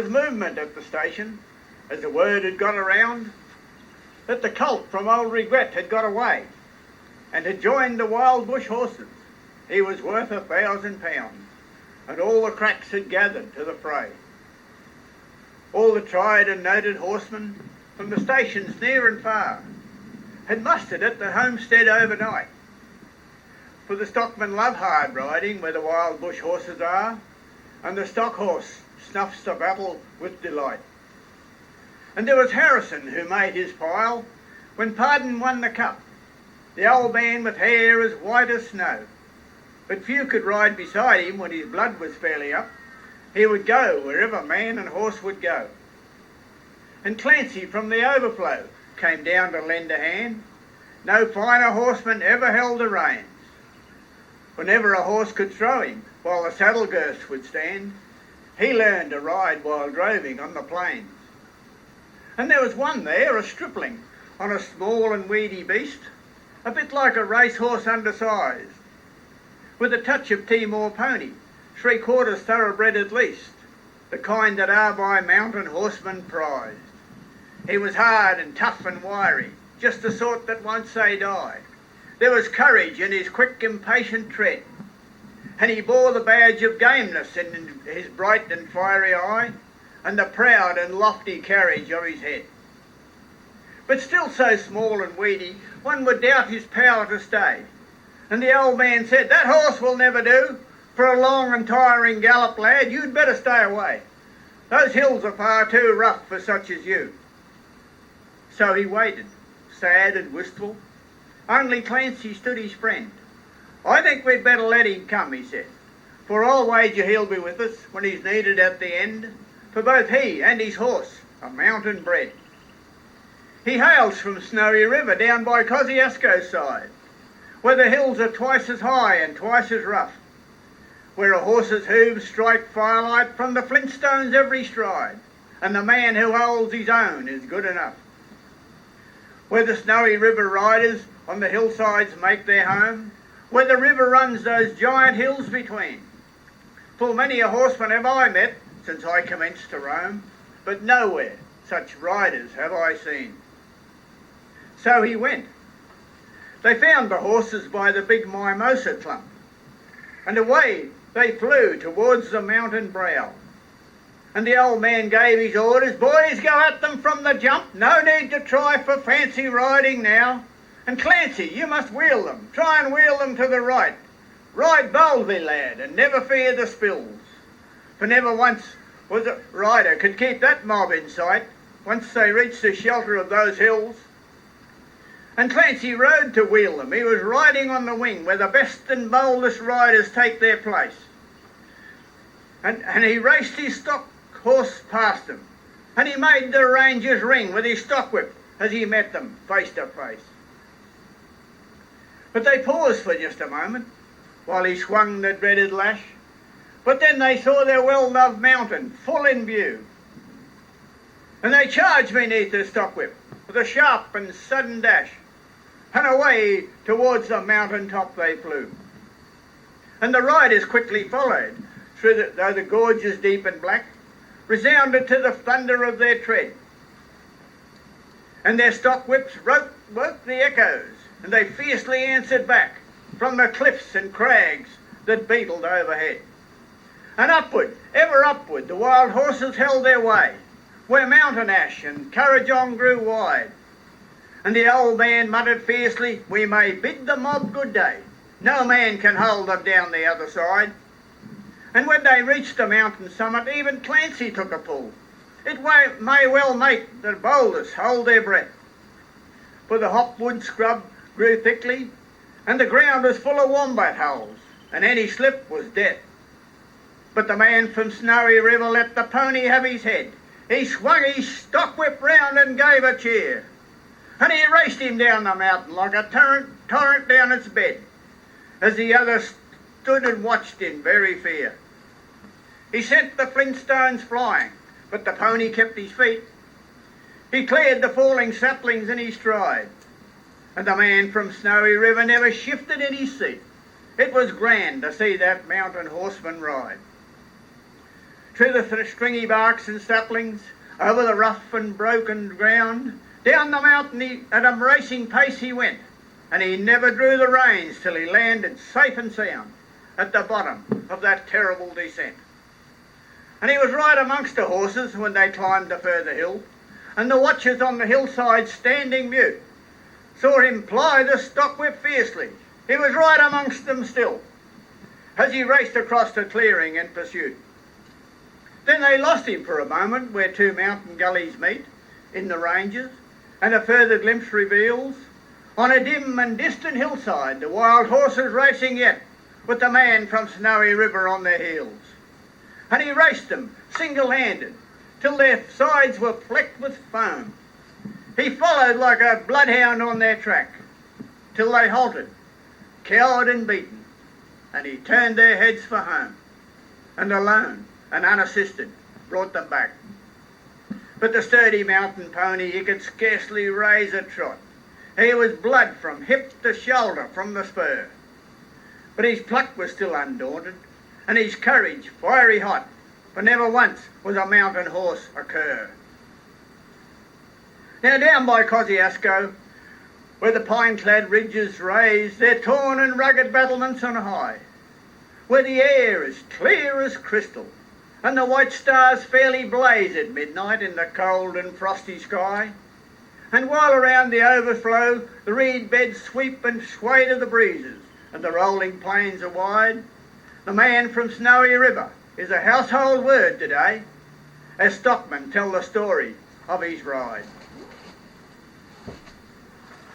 was movement at the station, as the word had got around that the colt from Old Regret had got away and had joined the wild bush horses. He was worth £1,000, and all the cracks had gathered to the fray. All the tried and noted horsemen from the stations near and far had mustered at the homestead overnight, for the stockmen love hard riding where the wild bush horses are, and the stock horse snuffs the battle with delight. And there was Harrison, who made his pile when Pardon won the cup, the old man with hair as white as snow. But few could ride beside him when his blood was fairly up. He would go wherever man and horse would go. And Clancy from the Overflow came down to lend a hand. No finer horseman ever held the reins. Whenever a horse could throw him, while the saddle girths would stand, he learned to ride while droving on the plains. And there was one there, a stripling, on a small and weedy beast, a bit like a racehorse undersized, with a touch of Timor pony, 3/4 thoroughbred at least, the kind that are by mountain horsemen prized. He was hard and tough and wiry, just the sort that won't say die. There was courage in his quick, impatient tread, and he bore the badge of gameness in his bright and fiery eye, and the proud and lofty carriage of his head. But still so small and weedy, one would doubt his power to stay. And the old man said, "That horse will never do. For a long and tiring gallop, lad, you'd better stay away. Those hills are far too rough for such as you." So he waited, sad and wistful. Only Clancy stood his friend. "I think we'd better let him come," he said, "for I'll wager he'll be with us when he's needed at the end, for both he and his horse are mountain bred. He hails from Snowy River down by Kosciuszko's side, where the hills are twice as high and twice as rough, where a horse's hooves strike firelight from the flintstones every stride, and the man who holds his own is good enough. Where the Snowy River riders on the hillsides make their home, where the river runs those giant hills between. Full many a horseman have I met since I commenced to roam, but nowhere such riders have I seen." So he went. They found the horses by the big mimosa clump, and away they flew towards the mountain brow. And the old man gave his orders, "Boys, go at them from the jump. No need to try for fancy riding now. And Clancy, you must wheel them. Try and wheel them to the right. Ride boldly, lad, and never fear the spills. For never once was a rider could keep that mob in sight once they reached the shelter of those hills." And Clancy rode to wheel them. He was riding on the wing where the best and boldest riders take their place. And he raced his stock horse past them, and he made the rangers ring with his stockwhip as he met them face to face. But they paused for just a moment while he swung the dreaded lash. But then they saw their well-loved mountain full in view, and they charged beneath the stockwhip with a sharp and sudden dash, and away towards the mountain top they flew. And the riders quickly followed, though the gorges deep and black resounded to the thunder of their tread. And their stockwhips woke the echoes, and they fiercely answered back from the cliffs and crags that beetled overhead. And upward, ever upward, the wild horses held their way, where mountain ash and Currajong grew wide. And the old man muttered fiercely, "We may bid the mob good day. No man can hold them down the other side." And when they reached the mountain summit, even Clancy took a pull. It may well make the boldest hold their breath. For the hopwood scrub grew thickly, and the ground was full of wombat holes, and any slip was death. But the man from Snowy River let the pony have his head. He swung his stockwhip round and gave a cheer, and he raced him down the mountain like a torrent down its bed, as the other stood and watched in very fear. He sent the flintstones flying, but the pony kept his feet. He cleared the falling saplings in his stride, and the man from Snowy River never shifted in his seat. It was grand to see that mountain horseman ride. through the stringy barks and saplings, over the rough and broken ground, down the mountain at a racing pace he went, and he never drew the reins till he landed safe and sound at the bottom of that terrible descent. And he was right amongst the horses when they climbed the further hill, and the watchers on the hillside standing mute saw him ply the stockwhip fiercely. He was right amongst them still, as he raced across the clearing in pursuit. Then they lost him for a moment where two mountain gullies meet in the ranges, and a further glimpse reveals on a dim and distant hillside the wild horses racing yet with the man from Snowy River on their heels. And he raced them single-handed till their sides were flecked with foam. He followed like a bloodhound on their track till they halted, cowed and beaten, and he turned their heads for home, and alone and unassisted brought them back. But the sturdy mountain pony, he could scarcely raise a trot. He was blood from hip to shoulder from the spur. But his pluck was still undaunted, and his courage fiery hot, for never once was a mountain horse a cur. Now down by Kosciuszko, where the pine-clad ridges raise their torn and rugged battlements on high, where the air is clear as crystal, and the white stars fairly blaze at midnight in the cold and frosty sky, and while around the overflow the reed beds sweep and sway to the breezes, and the rolling plains are wide, the man from Snowy River is a household word today, as stockmen tell the story of his ride.